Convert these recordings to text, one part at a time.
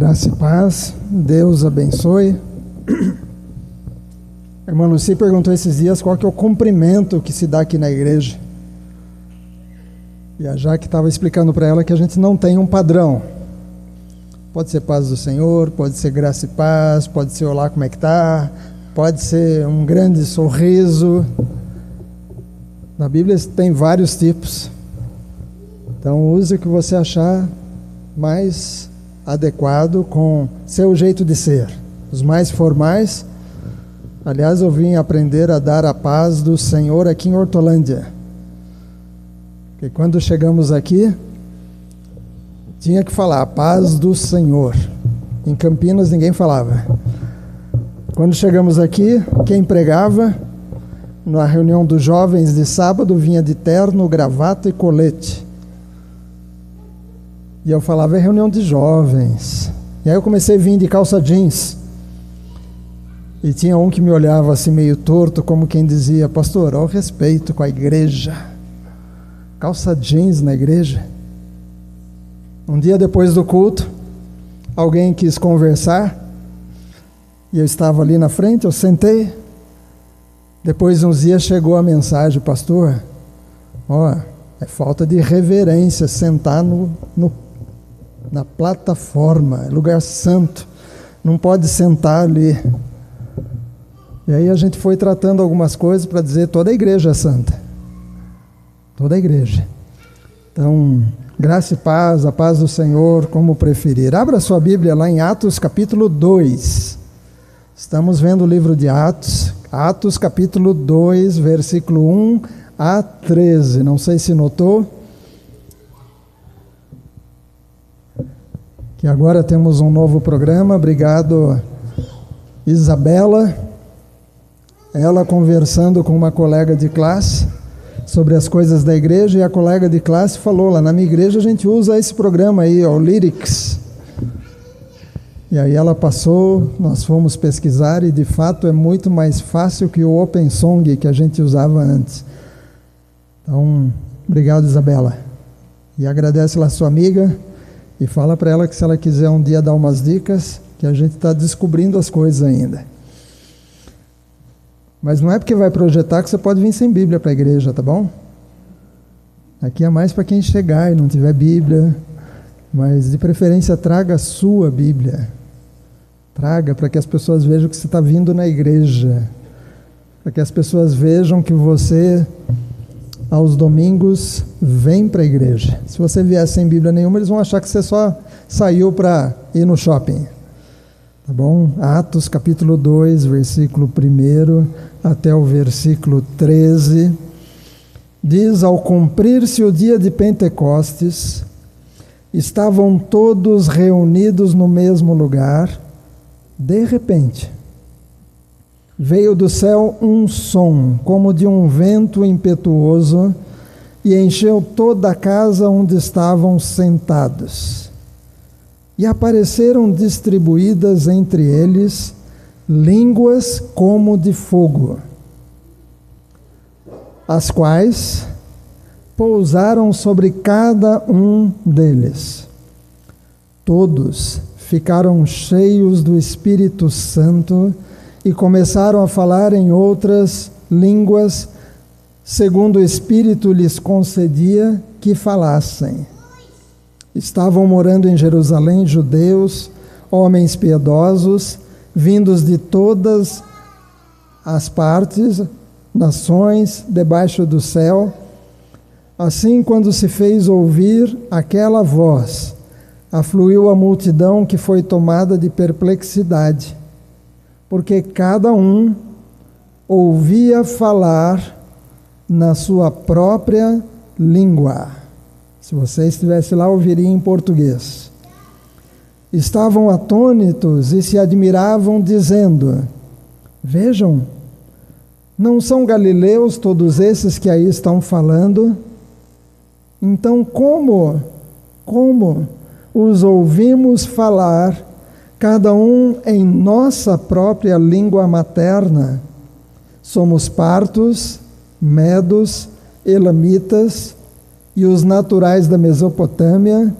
Graça e paz, Deus abençoe. A irmã Lucy perguntou esses dias qual que é o cumprimento que se dá aqui na igreja. E a Jaque estava explicando para ela que a gente não tem um padrão. Pode ser paz do Senhor, pode ser graça e paz, pode ser olá, como é que tá, pode ser um grande sorriso. Na Bíblia tem vários tipos. Então use o que você achar mais adequado com seu jeito de ser. Os mais formais. Aliás, eu vim aprender a dar a paz do Senhor aqui em Hortolândia. Porque quando chegamos aqui, tinha que falar a paz do Senhor. Em Campinas ninguém falava. Quando chegamos aqui, quem pregava, na reunião dos jovens de sábado, vinha de terno, gravata e colete. E eu falava, é reunião de jovens. E aí eu comecei a vir de calça jeans. E tinha um que me olhava assim meio torto, como quem dizia, pastor, ao respeito com a igreja. Calça jeans na igreja. Um dia depois do culto, alguém quis conversar. E eu estava ali na frente, eu sentei. Depois de uns dias chegou a mensagem, pastor, é falta de reverência sentar na plataforma, é lugar santo, não pode sentar ali. E aí a gente foi tratando algumas coisas para dizer toda a igreja é santa, toda a igreja. Então, graça e paz, a paz do Senhor, como preferir. Abra sua Bíblia lá em Atos capítulo 2, estamos vendo o livro de Atos capítulo 2, versículo 1 a 13, não sei se notou, que agora temos um novo programa. Obrigado, Isabela. Ela conversando com uma colega de classe sobre as coisas da igreja, e a colega de classe falou, lá na minha igreja a gente usa esse programa aí, o Lyrics. E aí ela passou, nós fomos pesquisar e de fato é muito mais fácil que o Open Song que a gente usava antes. Então, obrigado, Isabela. E agradece lá a sua amiga. E fala para ela que se ela quiser um dia dar umas dicas, que a gente está descobrindo as coisas ainda. Mas não é porque vai projetar que você pode vir sem Bíblia para a igreja, tá bom? Aqui é mais para quem chegar e não tiver Bíblia. Mas de preferência traga a sua Bíblia. Traga para que as pessoas vejam que você está vindo na igreja. Para que as pessoas vejam que você, aos domingos, vem para a igreja. Se você vier sem Bíblia nenhuma, eles vão achar que você só saiu para ir no shopping. Tá bom? Atos capítulo 2, versículo 1 até o versículo 13. Diz, ao cumprir-se o dia de Pentecostes, estavam todos reunidos no mesmo lugar. De repente, veio do céu um som, como de um vento impetuoso, e encheu toda a casa onde estavam sentados. E apareceram distribuídas entre eles línguas como de fogo, as quais pousaram sobre cada um deles. Todos ficaram cheios do Espírito Santo e começaram a falar em outras línguas, segundo o Espírito lhes concedia que falassem. Estavam morando em Jerusalém judeus, homens piedosos, vindos de todas as partes, nações, debaixo do céu. Assim, quando se fez ouvir aquela voz, afluiu a multidão que foi tomada de perplexidade, porque cada um ouvia falar na sua própria língua. Se você estivesse lá, ouviria em português. Estavam atônitos e se admiravam, dizendo, vejam, não são galileus todos esses que aí estão falando? Então como os ouvimos falar, cada um em nossa própria língua materna? Somos partos, medos, elamitas e os naturais da Mesopotâmia,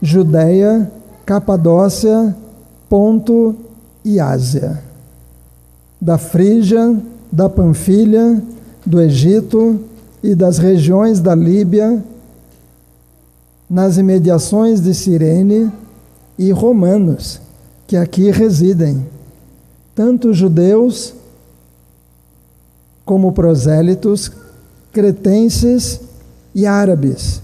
Judeia, Capadócia, Ponto e Ásia, da Frígia, da Panfilha, do Egito e das regiões da Líbia, nas imediações de Cirene, e romanos que aqui residem, tanto judeus como prosélitos, cretenses e árabes,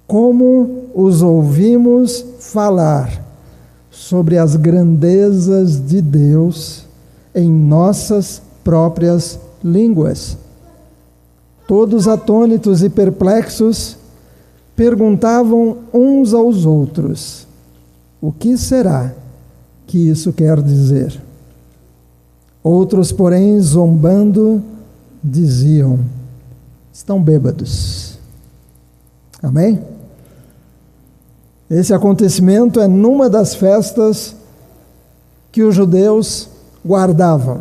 como os ouvimos falar sobre as grandezas de Deus em nossas próprias línguas. Todos atônitos e perplexos, perguntavam uns aos outros: o que será que isso quer dizer? Outros, porém, zombando, diziam: estão bêbados. Amém? Esse acontecimento é numa das festas que os judeus guardavam.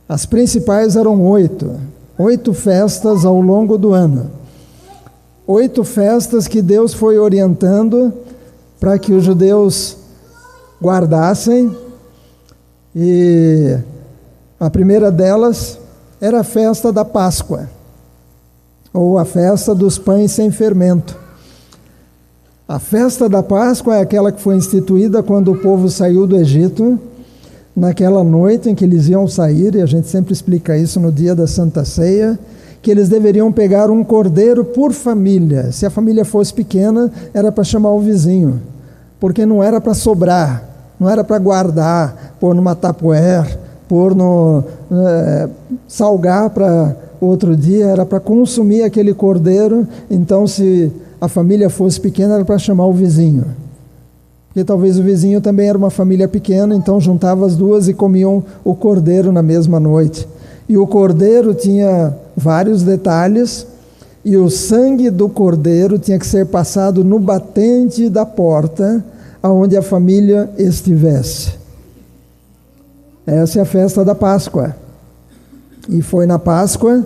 As principais eram 8 festas ao longo do ano. 8 festas que Deus foi orientando para que os judeus guardassem. E a primeira delas era a festa da Páscoa, ou a festa dos pães sem fermento. A festa da Páscoa é aquela que foi instituída quando o povo saiu do Egito, naquela noite em que eles iam sair, e a gente sempre explica isso no dia da Santa Ceia, que eles deveriam pegar um cordeiro por família. Se a família fosse pequena, era para chamar o vizinho, porque não era para sobrar, não era para guardar, pôr numa tapoer, pôr no salgar para outro dia, era para consumir aquele cordeiro. Então, se a família fosse pequena, era para chamar o vizinho, porque talvez o vizinho também era uma família pequena, então juntava as duas e comiam o cordeiro na mesma noite. E o cordeiro tinha vários detalhes, e o sangue do cordeiro tinha que ser passado no batente da porta aonde a família estivesse. Essa é a festa da Páscoa. E foi na Páscoa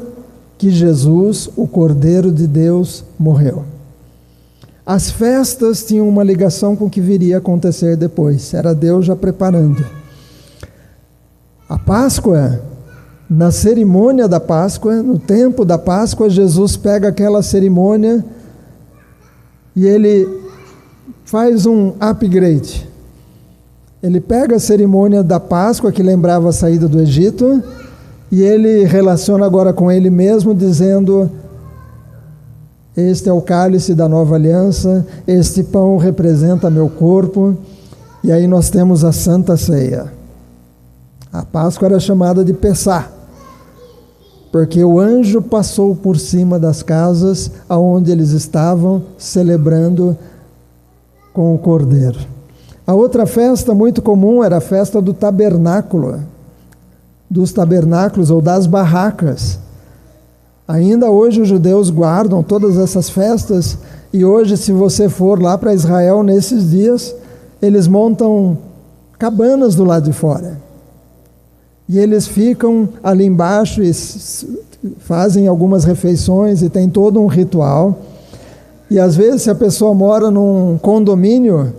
que Jesus, o Cordeiro de Deus, morreu. As festas tinham uma ligação com o que viria a acontecer depois. Era Deus já preparando. A Páscoa, na cerimônia da Páscoa, no tempo da Páscoa, Jesus pega aquela cerimônia e ele faz um upgrade. Ele pega a cerimônia da Páscoa, que lembrava a saída do Egito, e ele relaciona agora com ele mesmo, dizendo: este é o cálice da nova aliança, este pão representa meu corpo. E aí nós temos a Santa Ceia. A Páscoa era chamada de Pessá, porque o anjo passou por cima das casas aonde eles estavam celebrando com o Cordeiro. A outra festa muito comum era a festa do tabernáculo, dos tabernáculos ou das barracas. Ainda hoje os judeus guardam todas essas festas, e hoje, se você for lá para Israel nesses dias, eles montam cabanas do lado de fora. E eles ficam ali embaixo e fazem algumas refeições e tem todo um ritual. E às vezes, se a pessoa mora num condomínio,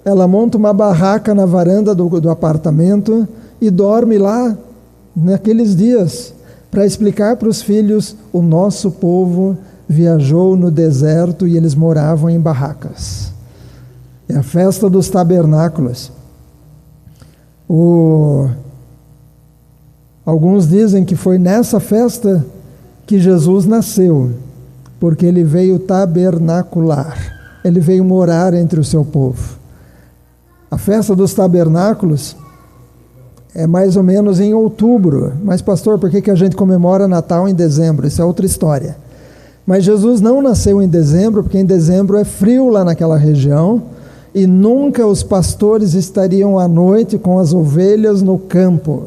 ela monta uma barraca na varanda do apartamento e dorme lá naqueles dias, para explicar para os filhos: o nosso povo viajou no deserto e eles moravam em barracas. É a festa dos tabernáculos. Alguns dizem que foi nessa festa que Jesus nasceu, porque ele veio tabernacular, ele veio morar entre o seu povo. A festa dos tabernáculos é mais ou menos em outubro. Mas, pastor, por que a gente comemora Natal em dezembro? Isso é outra história. Mas Jesus não nasceu em dezembro, porque em dezembro é frio lá naquela região, e nunca os pastores estariam à noite com as ovelhas no campo.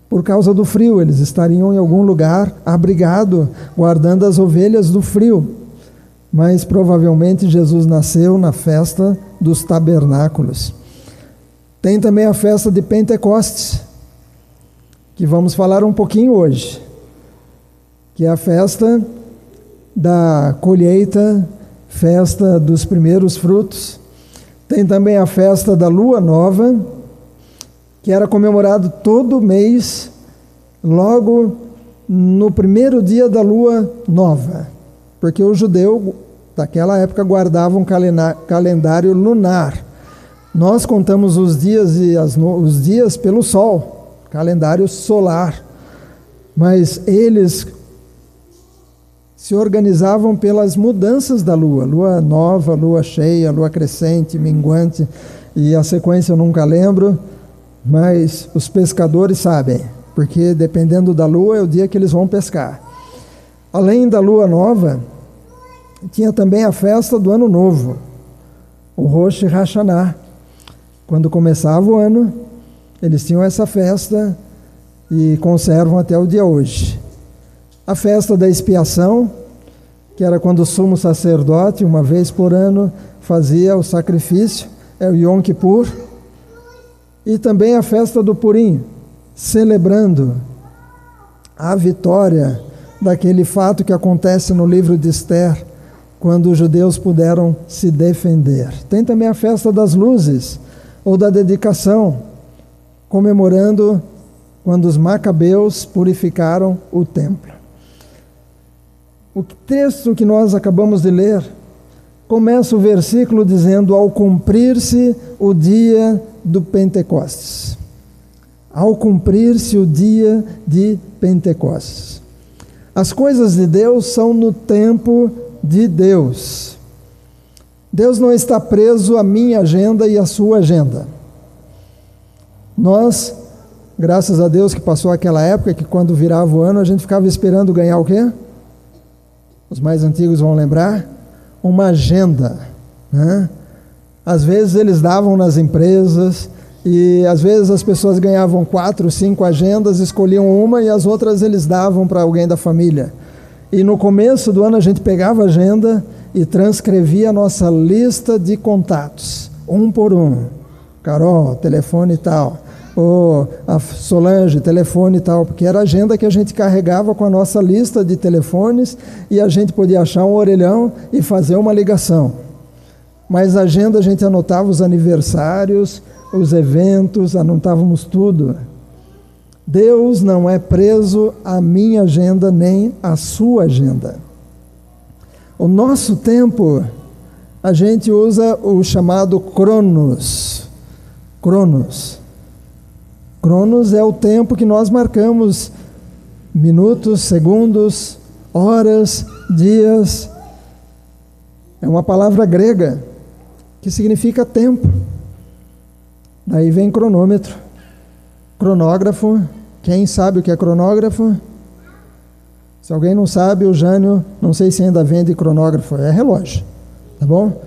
Por causa do frio, eles estariam em algum lugar abrigado, guardando as ovelhas do frio. Mas provavelmente Jesus nasceu na festa dos tabernáculos. Tem também a festa de Pentecostes, que vamos falar um pouquinho hoje, que é a festa da colheita, festa dos primeiros frutos. Tem também a festa da Lua Nova, que era comemorado todo mês, logo no primeiro dia da Lua Nova, porque o judeu daquela época guardava um calendário lunar. Nós contamos os dias os dias pelo sol, calendário solar, mas eles se organizavam pelas mudanças da lua, lua nova, lua cheia, lua crescente, minguante, e a sequência eu nunca lembro, mas os pescadores sabem, porque dependendo da lua é o dia que eles vão pescar. Além da lua nova, tinha também a festa do ano novo, o Rosh Hashanah. Quando começava o ano, eles tinham essa festa e conservam até o dia hoje. A festa da expiação, que era quando o sumo sacerdote, uma vez por ano, fazia o sacrifício, é o Yom Kippur. E também a festa do Purim, celebrando a vitória daquele fato que acontece no livro de Esther, quando os judeus puderam se defender. Tem também a festa das luzes, ou da dedicação, comemorando quando os macabeus purificaram o templo. O texto que nós acabamos de ler começa o versículo dizendo: ao cumprir-se o dia do Pentecostes. Ao cumprir-se o dia de Pentecostes. As coisas de Deus são no tempo de Deus. Deus não está preso à minha agenda e à sua agenda. Nós, graças a Deus que passou aquela época que quando virava o ano a gente ficava esperando ganhar o quê? Os mais antigos vão lembrar, uma agenda, né? Às vezes eles davam nas empresas e às vezes as pessoas ganhavam 4, 5 agendas, escolhiam uma e as outras eles davam para alguém da família. E no começo do ano a gente pegava a agenda e transcrevia a nossa lista de contatos, um por um. Carol, telefone tal. Ou a Solange, telefone tal. Porque era a agenda que a gente carregava com a nossa lista de telefones e a gente podia achar um orelhão e fazer uma ligação. Mas a agenda a gente anotava os aniversários, os eventos, anotávamos tudo. Deus não é preso à minha agenda nem à sua agenda. O nosso tempo, a gente usa o chamado Cronos. Cronos. Cronos é o tempo que nós marcamos, minutos, segundos, horas, dias. É uma palavra grega que significa tempo. Daí vem cronômetro, cronógrafo. Quem sabe o que é cronógrafo? Se alguém não sabe, o Jânio, não sei se ainda vende cronógrafo, é relógio, tá bom?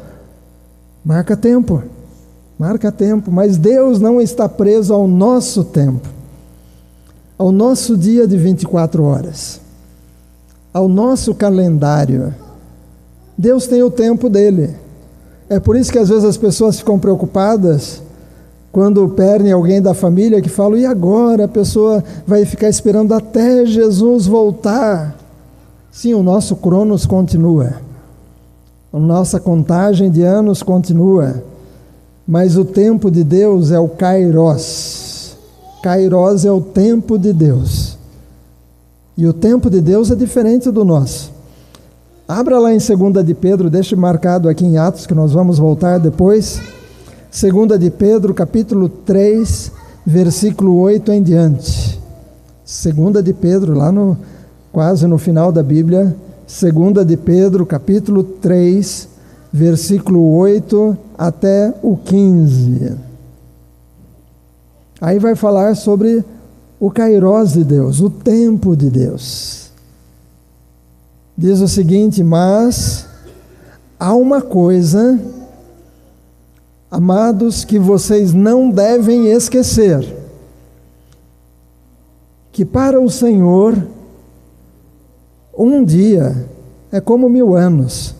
Marca tempo, mas Deus não está preso ao nosso tempo, ao nosso dia de 24 horas, ao nosso calendário. Deus tem o tempo dele. É por isso que às vezes as pessoas ficam preocupadas quando perdem alguém da família, que falam: e agora? A pessoa vai ficar esperando até Jesus voltar. Sim, o nosso Cronos continua. A nossa contagem de anos continua. Mas o tempo de Deus é o Kairos. Kairos é o tempo de Deus. E o tempo de Deus é diferente do nosso. Abra lá em 2 de Pedro, deixe marcado aqui em Atos, que nós vamos voltar depois. 2 de Pedro, capítulo 3, versículo 8 em diante. 2 de Pedro, lá quase no final da Bíblia. 2 de Pedro, capítulo 3, versículo 8 até o 15. Aí vai falar sobre o Kairos de Deus, o tempo de Deus. Diz o seguinte: mas há uma coisa, amados, que vocês não devem esquecer, que para o Senhor um dia é como 1000 anos,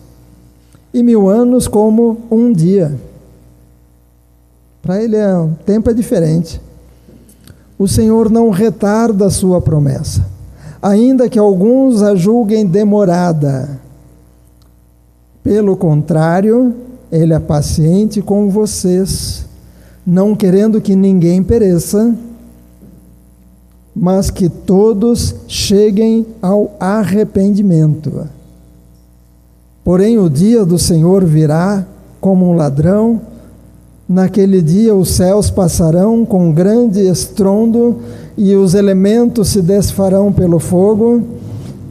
e 1000 anos como um dia. Para ele o tempo é diferente. O Senhor não retarda a sua promessa, ainda que alguns a julguem demorada. Pelo contrário, Ele é paciente com vocês, não querendo que ninguém pereça, mas que todos cheguem ao arrependimento. Porém, o dia do Senhor virá como um ladrão. Naquele dia os céus passarão com grande estrondo e os elementos se desfarão pelo fogo,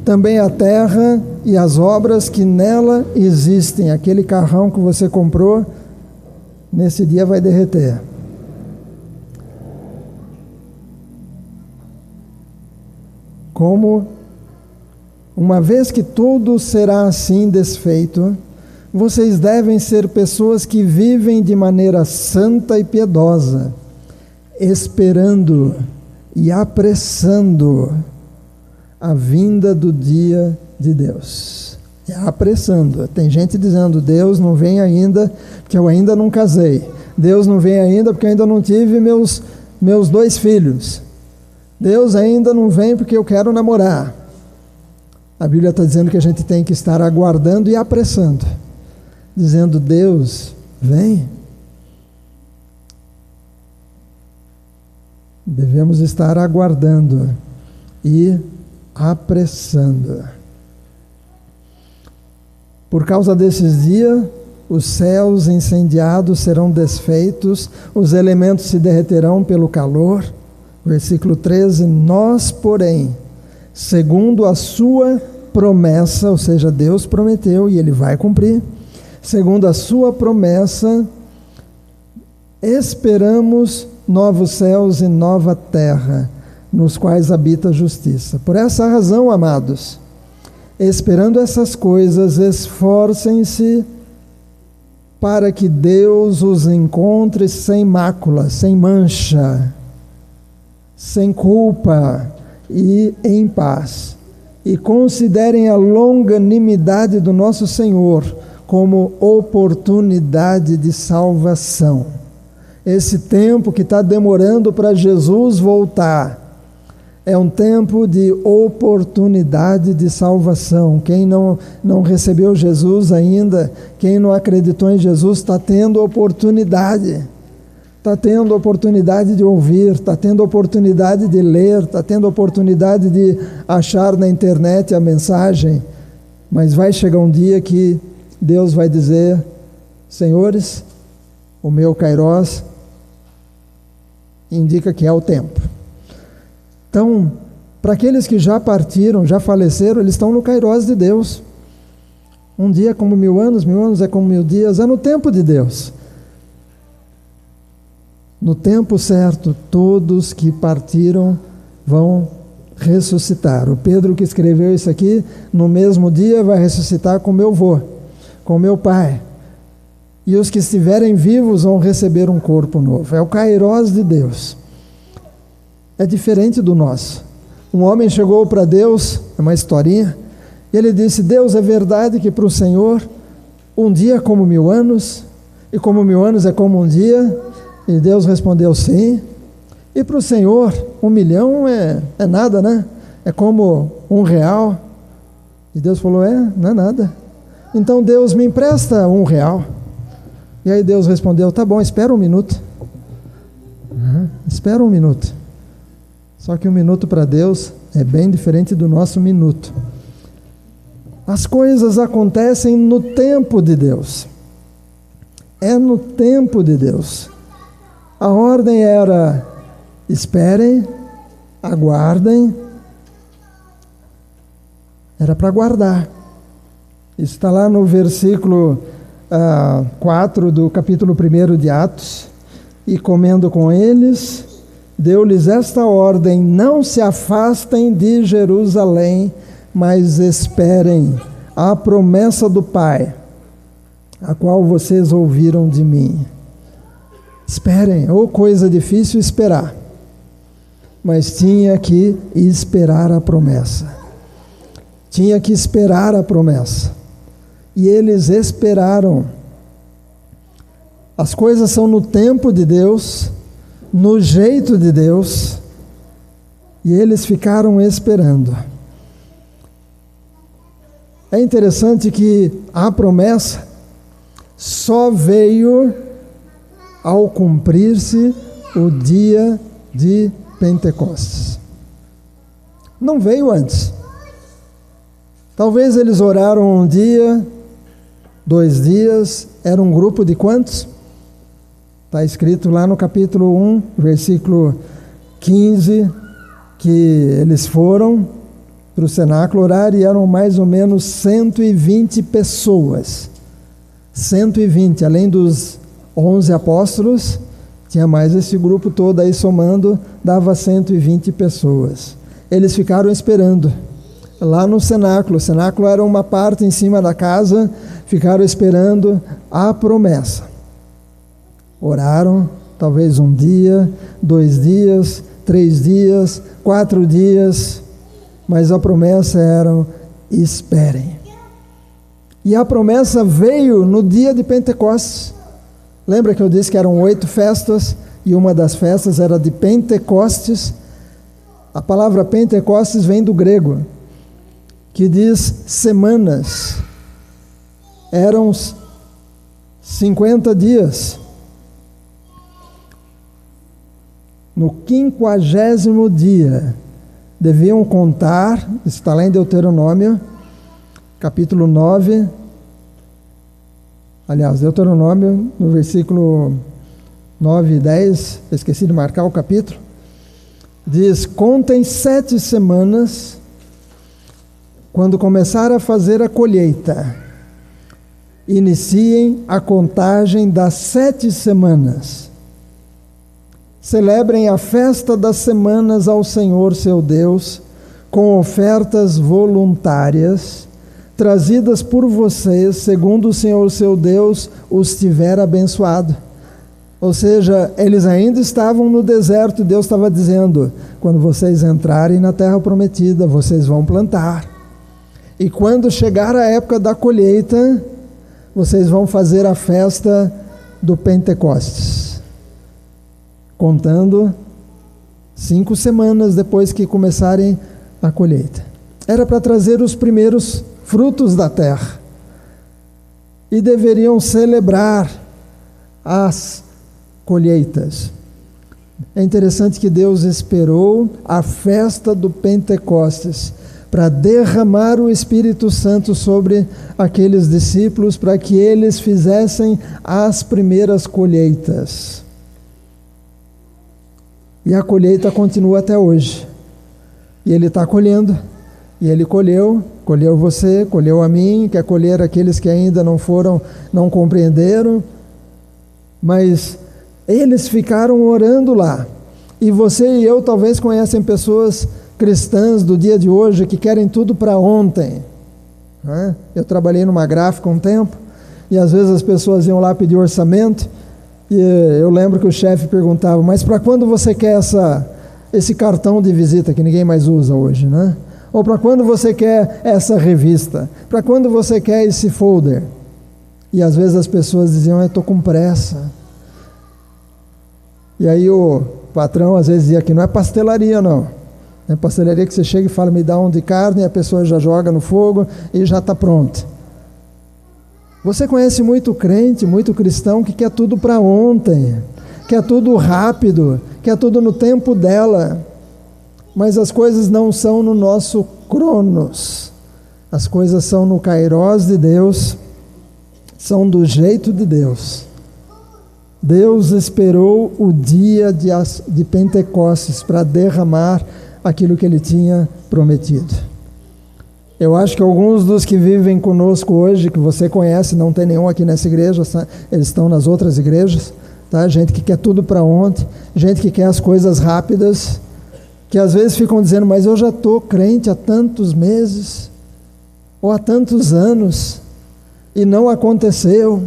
também a terra e as obras que nela existem. Aquele carrão que você comprou, nesse dia vai derreter. Como, uma vez que tudo será assim desfeito, vocês devem ser pessoas que vivem de maneira santa e piedosa, esperando e apressando a vinda do dia de Deus. Apressando. Tem gente dizendo: Deus não vem ainda porque eu ainda não casei. Deus não vem ainda porque eu ainda não tive meus 2 filhos. Deus ainda não vem porque eu quero namorar. A Bíblia está dizendo que a gente tem que estar aguardando e apressando, dizendo: Deus, vem. Devemos estar aguardando e apressando. Por causa desses dias, os céus incendiados serão desfeitos, os elementos se derreterão pelo calor. Versículo 13: nós, porém, segundo a sua promessa, ou seja, Deus prometeu e Ele vai cumprir, segundo a sua promessa, esperamos novos céus e nova terra, nos quais habita a justiça. Por essa razão, amados, esperando essas coisas, esforcem-se para que Deus os encontre sem mácula, sem mancha, sem culpa e em paz. E considerem a longanimidade do nosso Senhor como oportunidade de salvação. Esse tempo que está demorando para Jesus voltar é um tempo de oportunidade de salvação. Quem não recebeu Jesus ainda, quem não acreditou em Jesus, está tendo oportunidade. Está tendo oportunidade de ouvir, está tendo oportunidade de ler, está tendo oportunidade de achar na internet a mensagem. Mas vai chegar um dia que Deus vai dizer: senhores, o meu Kairos indica que é o tempo. Então, para aqueles que já partiram, já faleceram, eles estão no Kairos de Deus. Um dia é como 1000 anos, 1000 anos é como 1000 dias, é no tempo de Deus. No tempo certo, todos que partiram vão ressuscitar. O Pedro que escreveu isso aqui, no mesmo dia vai ressuscitar com meu avô, com meu pai. E os que estiverem vivos vão receber um corpo novo. É o Kairos de Deus. É diferente do nosso. Um homem chegou para Deus, é uma historinha, e ele disse: Deus, é verdade que para o Senhor um dia é como 1000 anos, e como 1000 anos é como um dia? E Deus respondeu: sim. E para o Senhor 1 milhão é nada, né? É como R$1. E Deus falou: não é nada. Então Deus, me empresta R$1. E aí Deus respondeu: tá bom, espera 1 minuto. Espera 1 minuto. Só que 1 minuto para Deus é bem diferente do nosso minuto. As coisas acontecem no tempo de Deus. É no tempo de Deus. A ordem era: esperem, aguardem. Era para aguardar. Isso está lá no versículo 4 do capítulo 1 de Atos. E comendo com eles, deu-lhes esta ordem: não se afastem de Jerusalém, mas esperem a promessa do Pai, a qual vocês ouviram de mim. Esperem, coisa difícil esperar, mas tinha que esperar a promessa. Tinha que esperar a promessa. E eles esperaram. As coisas são no tempo de Deus, no jeito de Deus, e eles ficaram esperando. É interessante que a promessa só veio ao cumprir-se o dia de Pentecostes. Não veio antes. Talvez eles oraram um dia, 2 dias, era um grupo de quantos? Está escrito lá no capítulo 1, versículo 15, que eles foram para o cenáculo orar e eram mais ou menos 120 pessoas. 120, além dos 11 apóstolos, tinha mais esse grupo todo aí somando, dava 120 pessoas. Eles ficaram esperando lá no cenáculo. O cenáculo era uma parte em cima da casa, ficaram esperando a promessa. Oraram, talvez 1 dia, 2 dias, 3 dias, 4 dias, mas a promessa era: esperem. E a promessa veio no dia de Pentecostes. Lembra que eu disse que eram 8 festas e uma das festas era de Pentecostes? A palavra Pentecostes vem do grego, que diz semanas. Eram 50 dias. No 50º dia, deviam contar, está lá em Deuteronômio, capítulo 9, aliás, Deuteronômio, no versículo 9 e 10, esqueci de marcar o capítulo, diz: contem 7 semanas, quando começar a fazer a colheita, iniciem a contagem das 7 semanas. Celebrem a festa das semanas ao Senhor seu Deus, com ofertas voluntárias, trazidas por vocês, segundo o Senhor seu Deus os tiver abençoado. Ou seja, eles ainda estavam no deserto e Deus estava dizendo: quando vocês entrarem na terra prometida, vocês vão plantar. E quando chegar a época da colheita, vocês vão fazer a festa do Pentecostes. Contando 5 semanas depois que começarem a colheita. Era para trazer os primeiros frutos da terra. E deveriam celebrar as colheitas. É interessante que Deus esperou a festa do Pentecostes para derramar o Espírito Santo sobre aqueles discípulos, para que eles fizessem as primeiras colheitas. E a colheita continua até hoje. E Ele está colhendo. E Ele colheu você, colheu a mim, quer colher aqueles que ainda não compreenderam. Mas eles ficaram orando lá. E você e eu talvez conhecem pessoas cristãs do dia de hoje que querem tudo para ontem. Eu trabalhei numa gráfica um tempo, e às vezes as pessoas iam lá pedir orçamento, e eu lembro que o chefe perguntava: mas para quando você quer esse cartão de visita que ninguém mais usa hoje, né? Ou para quando você quer essa revista? Para quando você quer esse folder? E às vezes as pessoas diziam: eu estou com pressa. E aí o patrão às vezes dizia que não é pastelaria não. É pastelaria que você chega e fala: me dá um de carne, e a pessoa já joga no fogo e já está pronto. Você conhece muito crente, muito cristão que quer tudo para ontem, quer tudo rápido, quer tudo no tempo dela, mas as coisas não são no nosso cronos, as coisas são no kairós de Deus, são do jeito de Deus. Deus esperou o dia de Pentecostes para derramar aquilo que Ele tinha prometido. Eu acho que alguns dos que vivem conosco hoje, que você conhece, não tem nenhum aqui nessa igreja, eles estão nas outras igrejas, tá? Gente que quer tudo para ontem, gente que quer as coisas rápidas, que às vezes ficam dizendo: mas eu já estou crente há tantos meses, ou há tantos anos, e não aconteceu.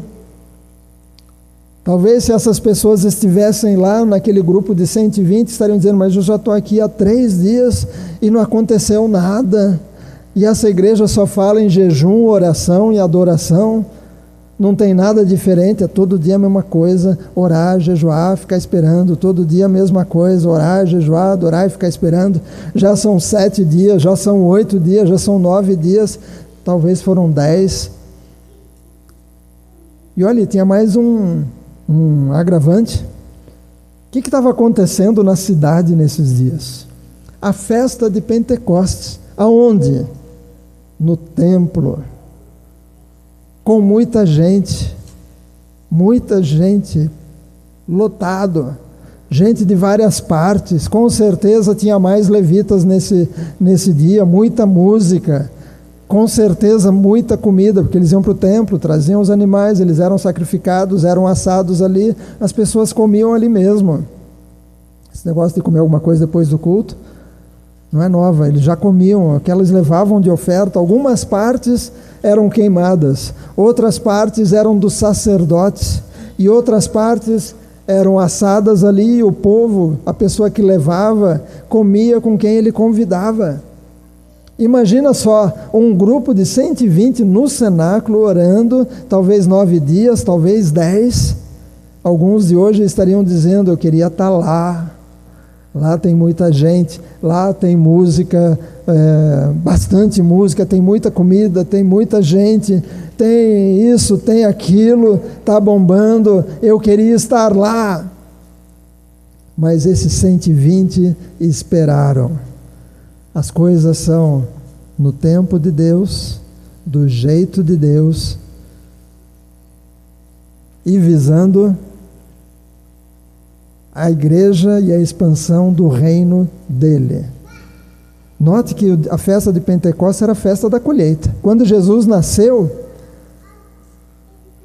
Talvez se essas pessoas estivessem lá naquele grupo de 120, estariam dizendo: mas eu já estou aqui há 3 dias e não aconteceu nada. E essa igreja só fala em jejum, oração e adoração. Não tem nada diferente, é todo dia a mesma coisa. Orar, jejuar, ficar esperando. Todo dia a mesma coisa, orar, jejuar, adorar e ficar esperando. Já são 7 dias, já são 8 dias, já são 9 dias. Talvez foram 10. E olha, tinha mais um agravante. O que estava acontecendo na cidade nesses dias? A festa de Pentecostes. Aonde? No templo. Com muita gente, lotado. Gente de várias partes. Com certeza tinha mais levitas nesse dia, muita música. Com certeza muita comida, porque eles iam para o templo, traziam os animais, eles eram sacrificados, eram assados ali, as pessoas comiam ali mesmo. Esse negócio de comer alguma coisa depois do culto não é nova, eles já comiam, aquelas levavam de oferta, algumas partes eram queimadas, outras partes eram dos sacerdotes, e outras partes eram assadas ali, e o povo, a pessoa que levava, comia com quem ele convidava. Imagina só, um grupo de 120 no cenáculo orando, talvez 9 dias, talvez 10. Alguns de hoje estariam dizendo, eu queria estar lá. Lá tem muita gente, lá tem música, bastante música, tem muita comida, tem muita gente, tem isso, tem aquilo, está bombando, eu queria estar lá. Mas esses 120 esperaram. As coisas são no tempo de Deus, do jeito de Deus, e visando a igreja e a expansão do reino dele. Note que a festa de Pentecostes era a festa da colheita. Quando Jesus nasceu,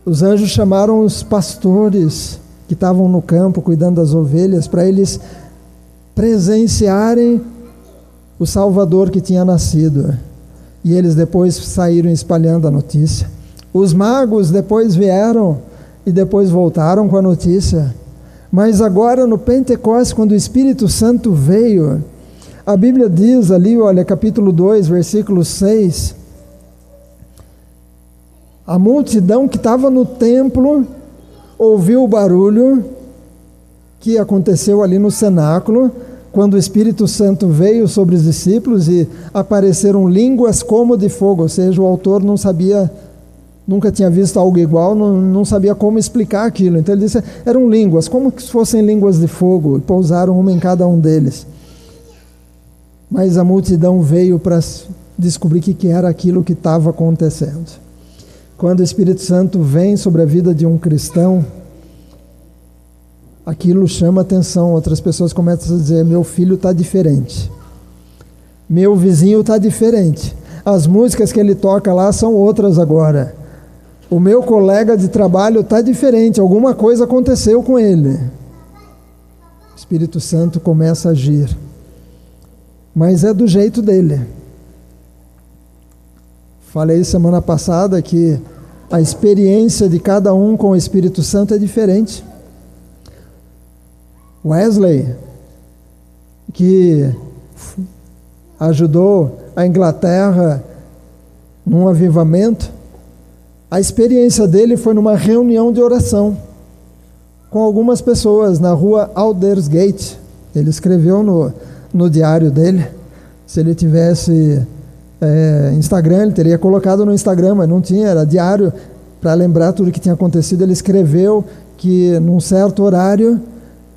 os anjos chamaram os pastores que estavam no campo cuidando das ovelhas para eles presenciarem o Salvador que tinha nascido, e eles depois saíram espalhando a notícia. Os magos depois vieram e depois voltaram com a notícia, mas agora no Pentecostes, quando o Espírito Santo veio, a Bíblia diz ali, olha, capítulo 2, versículo 6, a multidão que estava no templo ouviu o barulho que aconteceu ali no cenáculo, quando o Espírito Santo veio sobre os discípulos e apareceram línguas como de fogo, ou seja, o autor não sabia, nunca tinha visto algo igual, não sabia como explicar aquilo. Então ele disse, eram línguas, como se fossem línguas de fogo, e pousaram uma em cada um deles. Mas a multidão veio para descobrir o que era aquilo que estava acontecendo. Quando o Espírito Santo vem sobre a vida de um cristão, aquilo chama atenção, outras pessoas começam a dizer, meu filho está diferente, meu vizinho está diferente, as músicas que ele toca lá são outras agora, o meu colega de trabalho está diferente, alguma coisa aconteceu com ele. O Espírito Santo começa a agir, mas é do jeito dele. Falei semana passada que a experiência de cada um com o Espírito Santo é diferente. Wesley, que ajudou a Inglaterra num avivamento, a experiência dele foi numa reunião de oração com algumas pessoas na rua Aldersgate. Ele escreveu no diário dele. Se ele tivesse Instagram, ele teria colocado no Instagram, mas não tinha, era diário, para lembrar tudo o que tinha acontecido. Ele escreveu que num certo horário,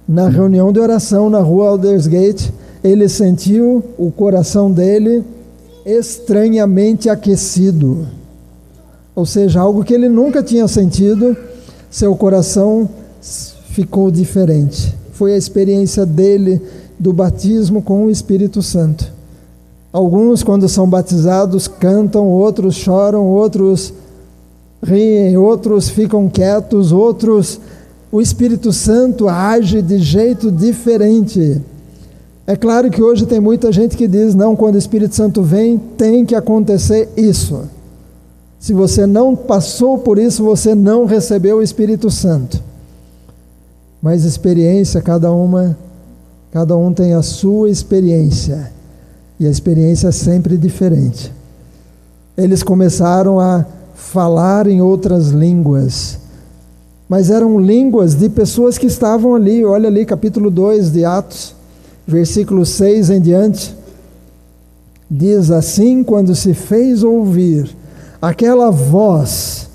na reunião de oração na rua Aldersgate, ele sentiu o coração dele estranhamente aquecido. Ou seja, algo que ele nunca tinha sentido, seu coração ficou diferente. Foi a experiência dele do batismo com o Espírito Santo. Alguns, quando são batizados, cantam, outros choram, outros riem, outros ficam quietos, outros... O Espírito Santo age de jeito diferente. É claro que hoje tem muita gente que diz, não, quando o Espírito Santo vem, tem que acontecer isso. Se você não passou por isso, você não recebeu o Espírito Santo. Mas experiência, cada um tem a sua experiência. E a experiência é sempre diferente. Eles começaram a falar em outras línguas, mas eram línguas de pessoas que estavam ali. Olha ali, capítulo 2 de Atos, versículo 6 em diante. Diz assim, quando se fez ouvir aquela voz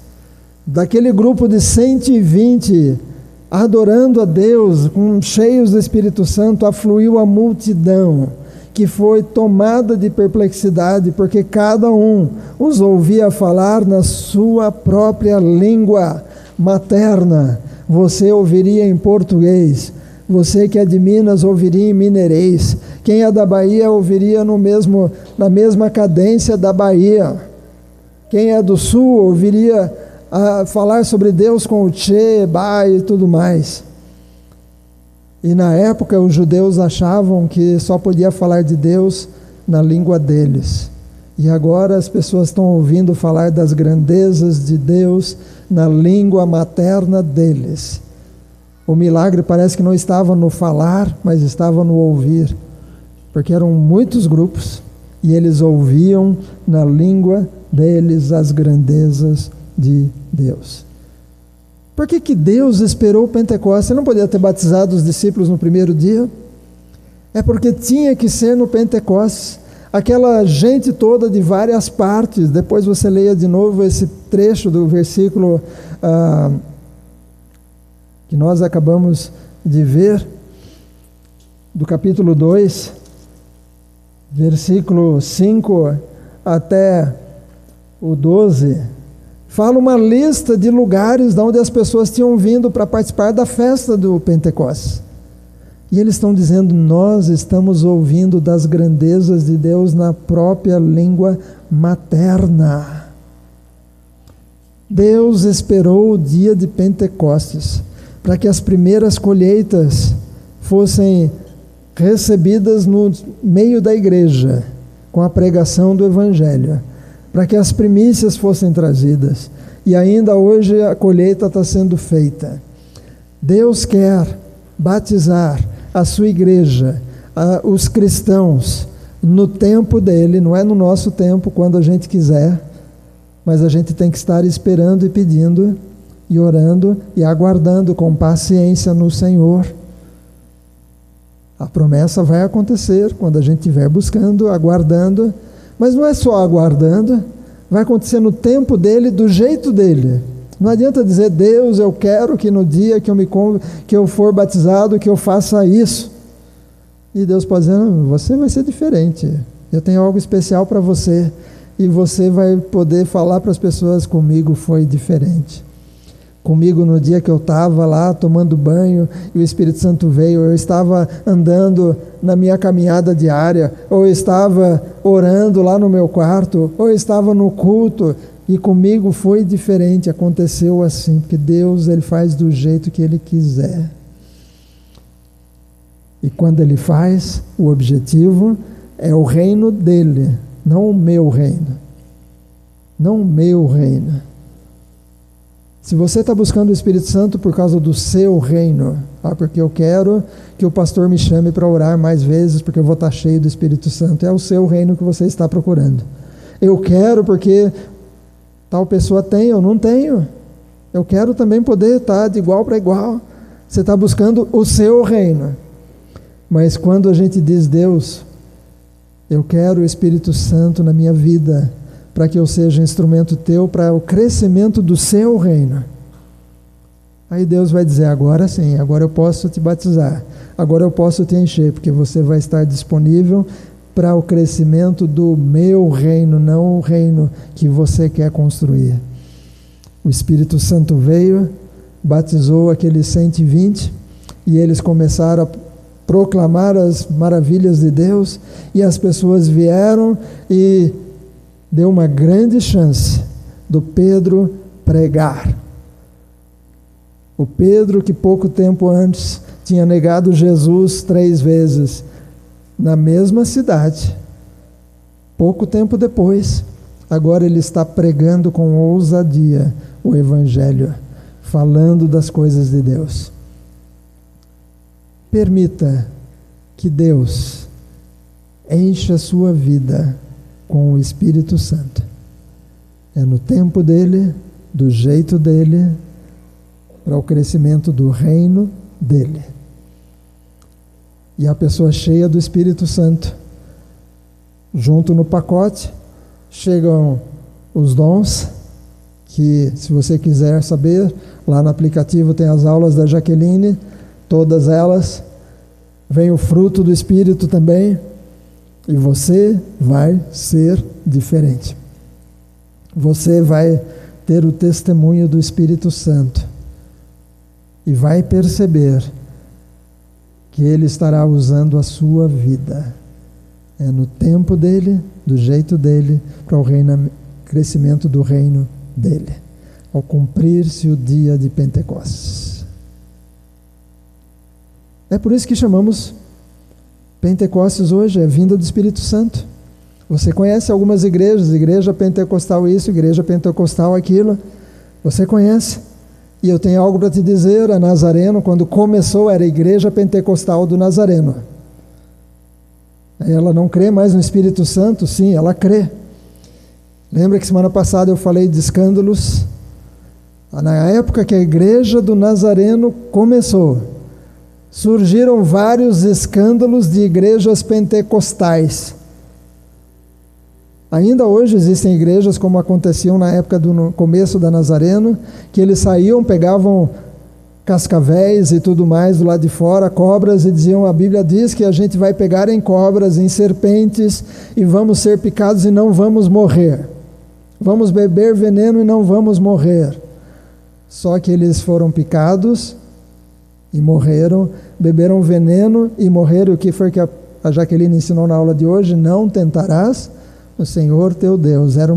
daquele grupo de 120 adorando a Deus, cheios do Espírito Santo, afluiu a multidão, que foi tomada de perplexidade, porque cada um os ouvia falar na sua própria língua materna. Você ouviria em português, você que é de Minas ouviria em mineirês, quem é da Bahia ouviria na mesma cadência da Bahia, quem é do Sul ouviria falar sobre Deus com o tchê, ba e tudo mais. E na época os judeus achavam que só podia falar de Deus na língua deles. E agora as pessoas estão ouvindo falar das grandezas de Deus na língua materna deles. O milagre parece que não estava no falar, mas estava no ouvir. Porque eram muitos grupos e eles ouviam na língua deles as grandezas de Deus. Por que Deus esperou o Pentecostes? Ele não podia ter batizado os discípulos no primeiro dia? É porque tinha que ser no Pentecostes. Aquela gente toda de várias partes, depois você leia de novo esse trecho do versículo que nós acabamos de ver, do capítulo 2, versículo 5 até o 12, fala uma lista de lugares de onde as pessoas tinham vindo para participar da festa do Pentecostes. E eles estão dizendo, nós estamos ouvindo das grandezas de Deus na própria língua materna. Deus esperou o dia de Pentecostes para que as primeiras colheitas fossem recebidas no meio da igreja, com a pregação do Evangelho, para que as primícias fossem trazidas. E ainda hoje a colheita está sendo feita. Deus quer batizar a sua igreja, os cristãos, no tempo dele, não é no nosso tempo, quando a gente quiser, mas a gente tem que estar esperando e pedindo, e orando, e aguardando com paciência no Senhor. A promessa vai acontecer quando a gente estiver buscando, aguardando, mas não é só aguardando, vai acontecer no tempo dele, do jeito dele. Não adianta dizer, Deus, eu quero que no dia que eu for batizado, que eu faça isso. E Deus pode dizer, você vai ser diferente. Eu tenho algo especial para você. E você vai poder falar para as pessoas, comigo foi diferente. Comigo no dia que eu estava lá tomando banho e o Espírito Santo veio, eu estava andando na minha caminhada diária, ou eu estava orando lá no meu quarto, ou eu estava no culto, e comigo foi diferente, aconteceu assim, porque Deus, Ele faz do jeito que Ele quiser. E quando Ele faz, o objetivo é o reino dEle, não o meu reino. Não o meu reino. Se você está buscando o Espírito Santo por causa do seu reino, porque eu quero que o pastor me chame para orar mais vezes, porque eu vou estar cheio do Espírito Santo, é o seu reino que você está procurando. Eu quero porque tal pessoa tem, eu não tenho. Eu quero também poder estar de igual para igual. Você está buscando o seu reino. Mas quando a gente diz, Deus, eu quero o Espírito Santo na minha vida, para que eu seja instrumento teu para o crescimento do seu reino. Aí Deus vai dizer, agora sim, agora eu posso te batizar, agora eu posso te encher, porque você vai estar disponível para o crescimento do meu reino, não o reino que você quer construir. O Espírito Santo veio, batizou aqueles 120, e eles começaram a proclamar as maravilhas de Deus, e as pessoas vieram e deu uma grande chance do Pedro pregar. O Pedro que pouco tempo antes tinha negado Jesus 3 vezes, na mesma cidade, pouco tempo depois, agora ele está pregando com ousadia o Evangelho, falando das coisas de Deus. Permita que Deus encha a sua vida com o Espírito Santo. É no tempo dele, do jeito dele, para o crescimento do reino dele. E a pessoa cheia do Espírito Santo, junto no pacote, chegam os dons, que, se você quiser saber, lá no aplicativo tem as aulas da Jaqueline, todas elas. Vem o fruto do Espírito também, e você vai ser diferente. Você vai ter o testemunho do Espírito Santo e vai perceber que Ele estará usando a sua vida. É no tempo dEle, do jeito dEle, para o crescimento do reino dEle, ao cumprir-se o dia de Pentecostes. É por isso que chamamos Pentecostes hoje, é vinda do Espírito Santo. Você conhece algumas igrejas, igreja pentecostal isso, igreja pentecostal aquilo, você conhece. E eu tenho algo para te dizer, a Nazareno, quando começou, era a igreja pentecostal do Nazareno. Ela não crê mais no Espírito Santo? Sim, ela crê. Lembra que semana passada eu falei de escândalos? Na época que a igreja do Nazareno começou, surgiram vários escândalos de igrejas pentecostais. Ainda hoje existem igrejas, como aconteciam na época do começo da Nazareno, que eles saíam, pegavam cascavéis e tudo mais do lado de fora, cobras, e diziam, a Bíblia diz que a gente vai pegar em cobras, em serpentes, e vamos ser picados e não vamos morrer. Vamos beber veneno e não vamos morrer. Só que eles foram picados e morreram, beberam veneno e morreram. O que foi que a Jaqueline ensinou na aula de hoje? Não tentarás o Senhor teu Deus. Era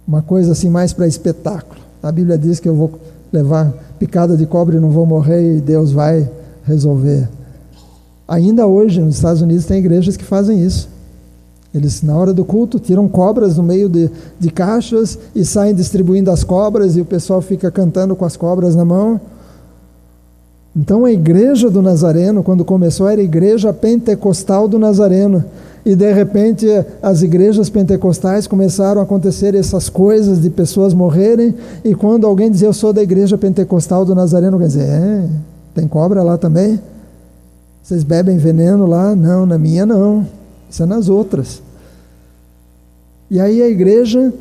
uma coisa assim mais para espetáculo. A Bíblia diz que eu vou levar picada de cobra e não vou morrer, e Deus vai resolver. Ainda hoje nos Estados Unidos tem igrejas que fazem isso. Eles, na hora do culto, tiram cobras no meio de caixas e saem distribuindo as cobras, e o pessoal fica cantando com as cobras na mão. Então a igreja do Nazareno, quando começou, era a igreja pentecostal do Nazareno. E de repente as igrejas pentecostais começaram a acontecer essas coisas de pessoas morrerem. E quando alguém dizia, eu sou da igreja pentecostal do Nazareno, quer dizer, tem cobra lá também? Vocês bebem veneno lá? Não, na minha não. Isso é nas outras. E aí a igreja,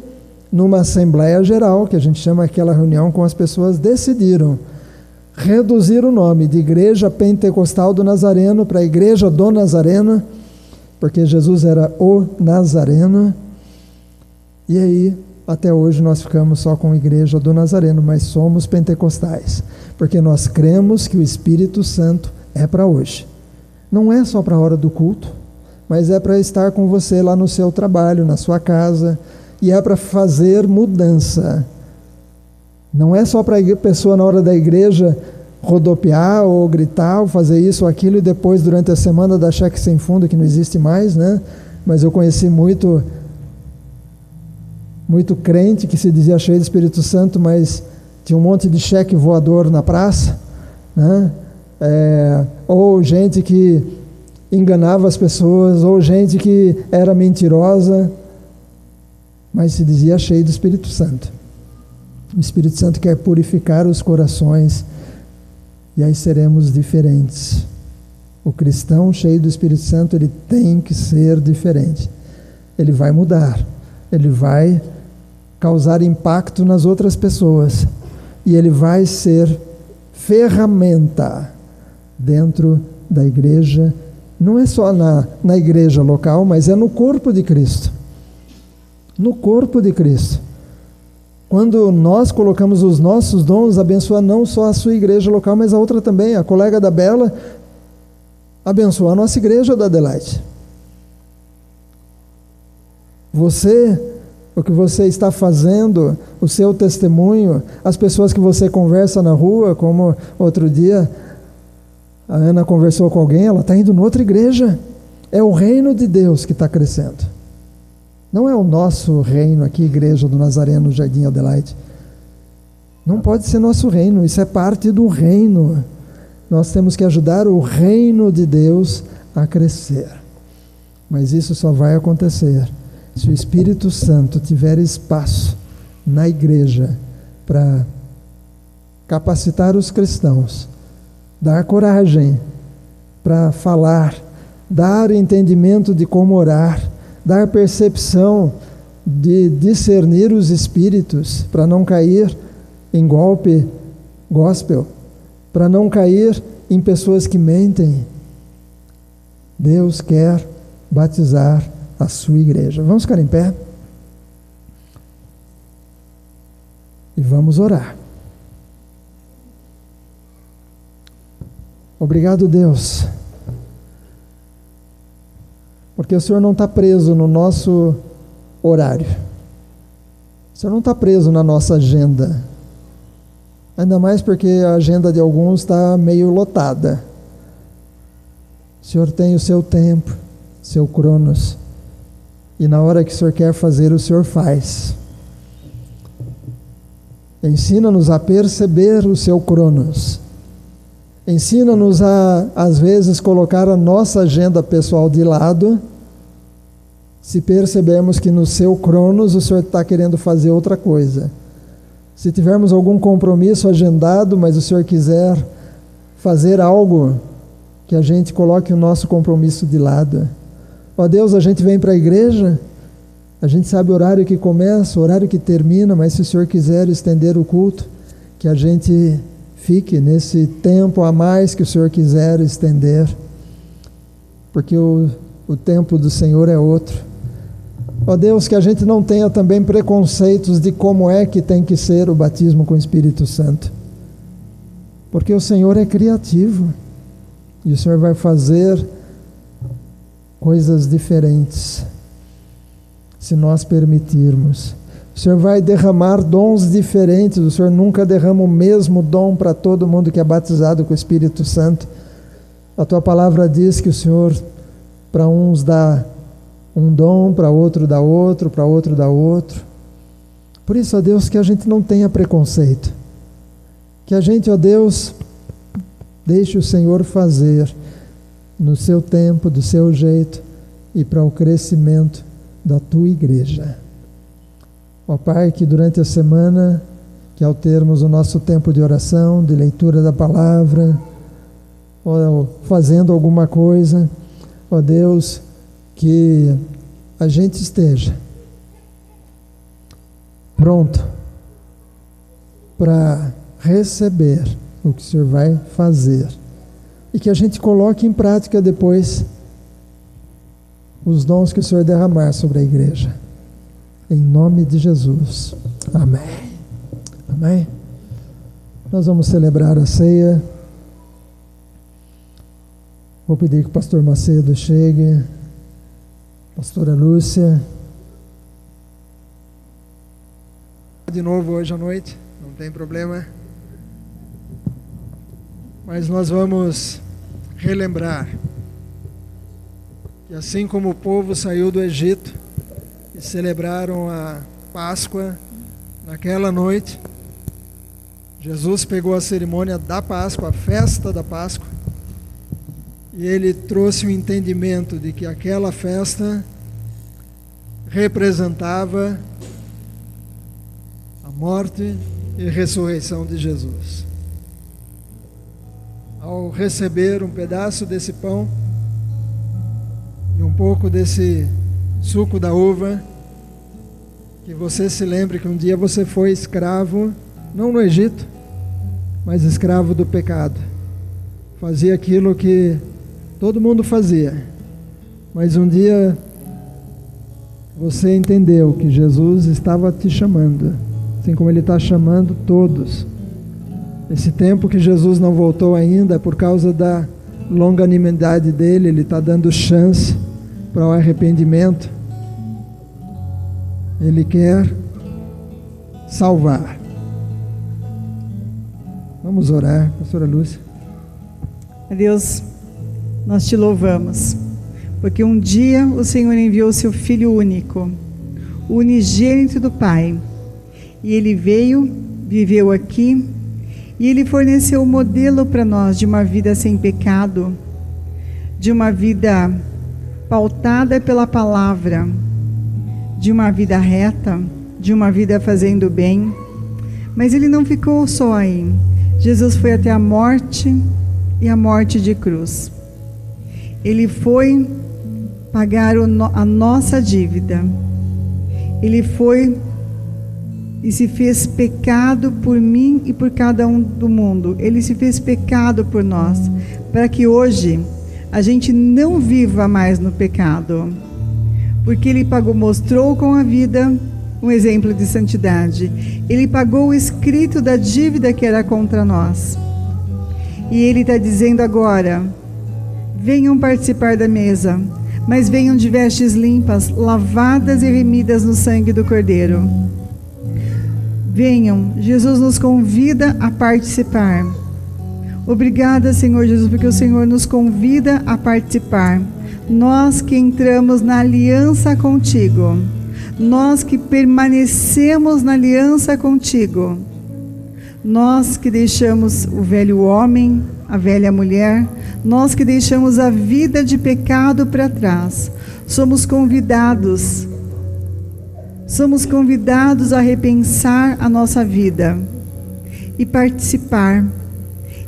numa assembleia geral, que a gente chama aquela reunião com as pessoas, decidiram reduzir o nome de Igreja Pentecostal do Nazareno para a Igreja do Nazareno, porque Jesus era o Nazareno. E aí, até hoje nós ficamos só com a Igreja do Nazareno, mas somos pentecostais, porque nós cremos que o Espírito Santo é para hoje. Não é só para a hora do culto, mas é para estar com você lá no seu trabalho, na sua casa, e é para fazer mudança. Não é só para a pessoa na hora da igreja rodopiar ou gritar ou fazer isso ou aquilo e depois durante a semana dar cheque sem fundo, que não existe mais, né? Mas eu conheci muito crente que se dizia cheio do Espírito Santo, mas tinha um monte de cheque voador na praça, né? Ou gente que enganava as pessoas, ou gente que era mentirosa, mas se dizia cheio do Espírito Santo. O Espírito Santo quer purificar os corações, e aí seremos diferentes. O cristão cheio do Espírito Santo, ele tem que ser diferente. Ele vai mudar, ele vai causar impacto nas outras pessoas, e ele vai ser ferramenta dentro da igreja. Não é só na igreja local, mas é no corpo de Cristo. No corpo de Cristo. Quando nós colocamos os nossos dons, abençoa não só a sua igreja local, mas a outra também. A colega da Bela abençoa a nossa igreja da Adelaide. O que você está fazendo, o seu testemunho, as pessoas que você conversa na rua, como outro dia a Ana conversou com alguém, ela está indo em outra igreja. É o reino de Deus que está crescendo. Não é o nosso reino aqui, Igreja do Nazareno, Jardim Adelaide. Não pode ser nosso reino, isso é parte do reino. Nós temos que ajudar o reino de Deus a crescer. Mas isso só vai acontecer se o Espírito Santo tiver espaço na igreja para capacitar os cristãos, dar coragem para falar, dar entendimento de como orar, dar percepção de discernir os espíritos, para não cair em golpe gospel, para não cair em pessoas que mentem. Deus quer batizar a sua igreja. Vamos ficar em pé e vamos orar. Obrigado, Deus, porque o Senhor não está preso no nosso horário. O Senhor não está preso na nossa agenda. Ainda mais porque a agenda de alguns está meio lotada. O Senhor tem o seu tempo, seu cronos. E na hora que o Senhor quer fazer, o Senhor faz. Ensina-nos a perceber o seu cronos. Ensina-nos a, às vezes, colocar a nossa agenda pessoal de lado, se percebermos que no seu cronos o Senhor está querendo fazer outra coisa. Se tivermos algum compromisso agendado, mas o Senhor quiser fazer algo, que a gente coloque o nosso compromisso de lado. Ó Deus, a gente vem para a igreja, a gente sabe o horário que começa, o horário que termina, mas se o Senhor quiser estender o culto, que a gente fique nesse tempo a mais que o Senhor quiser estender, porque o tempo do Senhor é outro. Ó Deus, que a gente não tenha também preconceitos de como é que tem que ser o batismo com o Espírito Santo, porque o Senhor é criativo e o Senhor vai fazer coisas diferentes se nós permitirmos. O Senhor vai derramar dons diferentes. O Senhor nunca derrama o mesmo dom para todo mundo que é batizado com o Espírito Santo. A tua palavra diz que o Senhor, para uns dá um dom, para outro dá outro, para outro dá outro. Por isso, ó Deus, que a gente não tenha preconceito. Que a gente, ó Deus, deixe o Senhor fazer no seu tempo, do seu jeito e para o crescimento da tua igreja. Ó Pai, que durante a semana, que ao termos o nosso tempo de oração, de leitura da palavra, ou fazendo alguma coisa, ó Deus, que a gente esteja pronto para receber o que o Senhor vai fazer e que a gente coloque em prática depois os dons que o Senhor derramar sobre a igreja. Em nome de Jesus. Amém. Amém. Nós vamos celebrar a ceia. Vou pedir que o pastor Macedo chegue. Pastora Lúcia. De novo hoje à noite, não tem problema. Mas nós vamos relembrar que assim como o povo saiu do Egito e celebraram a Páscoa naquela noite, Jesus pegou a cerimônia da Páscoa, a festa da Páscoa, e ele trouxe o entendimento de que aquela festa representava a morte e ressurreição de Jesus. Ao receber um pedaço desse pão e um pouco desse suco da uva, que você se lembre que um dia você foi escravo, não no Egito, mas escravo do pecado. Fazia aquilo que todo mundo fazia, mas um dia você entendeu que Jesus estava te chamando, assim como Ele está chamando todos. Esse tempo que Jesus não voltou ainda é por causa da longanimidade dele, Ele está dando chance para o arrependimento. Ele quer salvar. Vamos orar, pastora Lúcia. Deus, nós te louvamos, porque um dia o Senhor enviou o seu Filho único, o unigênito do Pai, e Ele veio, viveu aqui, e Ele forneceu o modelo para nós de uma vida sem pecado, de uma vida pautada pela palavra, de uma vida reta, de uma vida fazendo bem. Mas Ele não ficou só aí. Jesus foi até a morte, e a morte de cruz. Ele foi pagar a nossa dívida. Ele foi e se fez pecado por mim e por cada um do mundo. Ele se fez pecado por nós, para que hoje a gente não viva mais no pecado. Porque Ele mostrou com a vida um exemplo de santidade. Ele pagou o escrito da dívida que era contra nós. E Ele está dizendo agora: venham participar da mesa, mas venham de vestes limpas, lavadas e remidas no sangue do Cordeiro. Venham, Jesus nos convida a participar. Obrigada, Senhor Jesus, porque o Senhor nos convida a participar. Nós que entramos na aliança contigo, nós que permanecemos na aliança contigo, nós que deixamos o velho homem, a velha mulher, nós que deixamos a vida de pecado para trás, somos convidados a repensar a nossa vida e participar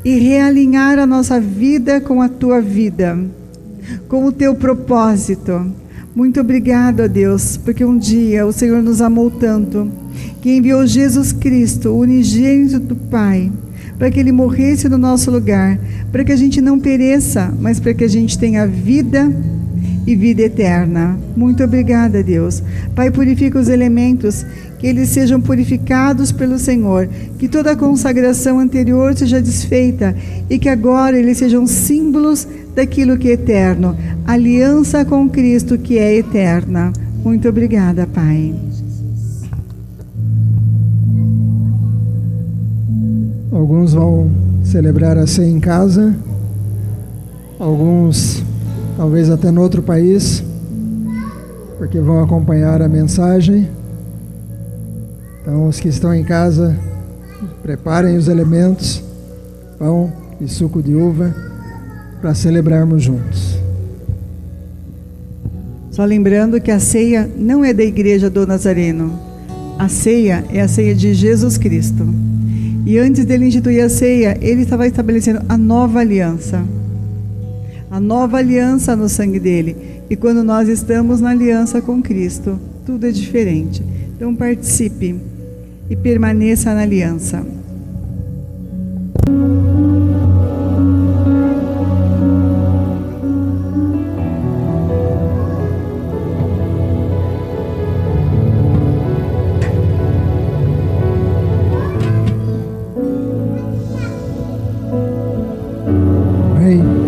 e realinhar a nossa vida com a tua vida, com o teu propósito. Muito obrigado a Deus, porque um dia o Senhor nos amou tanto, que enviou Jesus Cristo, o unigênito do Pai, para que Ele morresse no nosso lugar, para que a gente não pereça, mas para que a gente tenha vida e vida eterna. Muito obrigada, Deus. Pai, purifica os elementos, que eles sejam purificados pelo Senhor, que toda a consagração anterior seja desfeita e que agora eles sejam símbolos daquilo que é eterno, aliança com Cristo que é eterna. Muito obrigada, Pai. Alguns vão celebrar a ceia em casa, alguns talvez até no outro país, porque vão acompanhar a mensagem. Então, os que estão em casa, preparem os elementos, pão e suco de uva, para celebrarmos juntos. Só lembrando que a ceia não é da Igreja do Nazareno. A ceia é a ceia de Jesus Cristo. E antes dele instituir a ceia, ele estava estabelecendo a nova aliança. A nova aliança no sangue dele. E quando nós estamos na aliança com Cristo, tudo é diferente. Então participe e permaneça na aliança.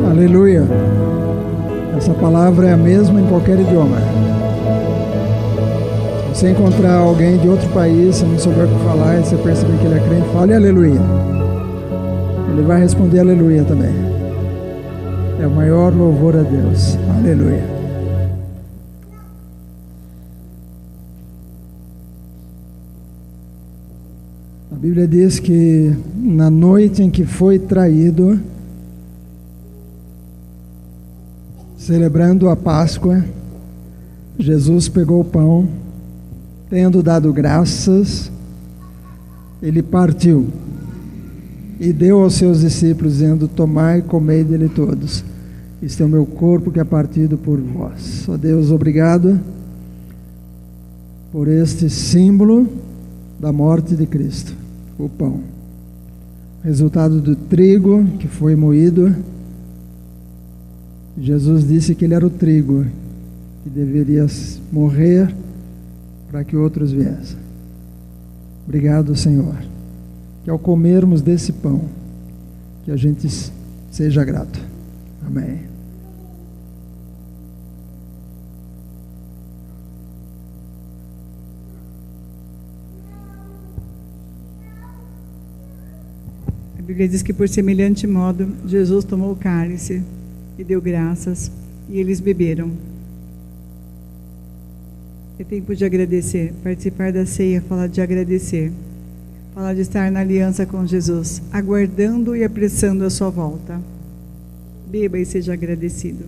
Aleluia. Essa palavra é a mesma em qualquer idioma. Se você encontrar alguém de outro país, se não souber o que falar, e você perceber que ele é crente, fale aleluia. Ele vai responder aleluia também. É o maior louvor a Deus. Aleluia. A Bíblia diz que na noite em que foi traído, celebrando a Páscoa, Jesus pegou o pão, tendo dado graças, ele partiu e deu aos seus discípulos, dizendo: tomai e comei dele todos, este é o meu corpo que é partido por vós. Ó Deus, obrigado por este símbolo da morte de Cristo, o pão, resultado do trigo que foi moído. Jesus disse que ele era o trigo que deveria morrer para que outros viessem. Obrigado, Senhor, que ao comermos desse pão, que a gente seja grato. Amém. A Bíblia diz que por semelhante modo Jesus tomou o cálice e deu graças, e eles beberam. É tempo de agradecer, participar da ceia, falar de agradecer, falar de estar na aliança com Jesus, aguardando e apressando a sua volta. Beba e seja agradecido.